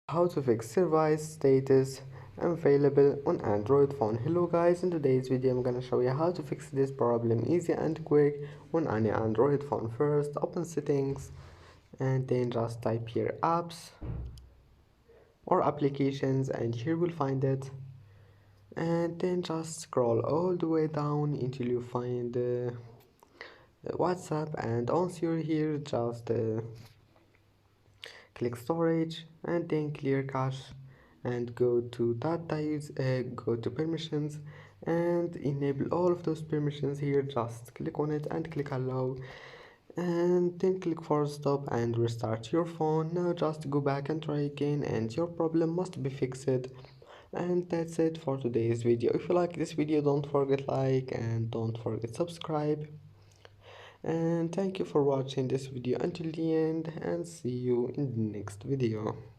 How to fix service status unavailable on Android phone. Hello guys, in today's video I'm gonna show you how to fix this problem easy and quick on any Android phone. First, open settings and then just type here apps or applications, and here we'll find it, and then just scroll all the way down until you find WhatsApp, and once you're here just click storage and then clear cache and go to data use, go to permissions and enable all of those permissions here. Just click on it and click allow, and then click forward stop and restart your phone. Now just go back and try again and your problem must be fixed. And that's it for today's video. If you like this video, don't forget like and don't forget subscribe, and thank you for watching this video until the end, and see you in the next video.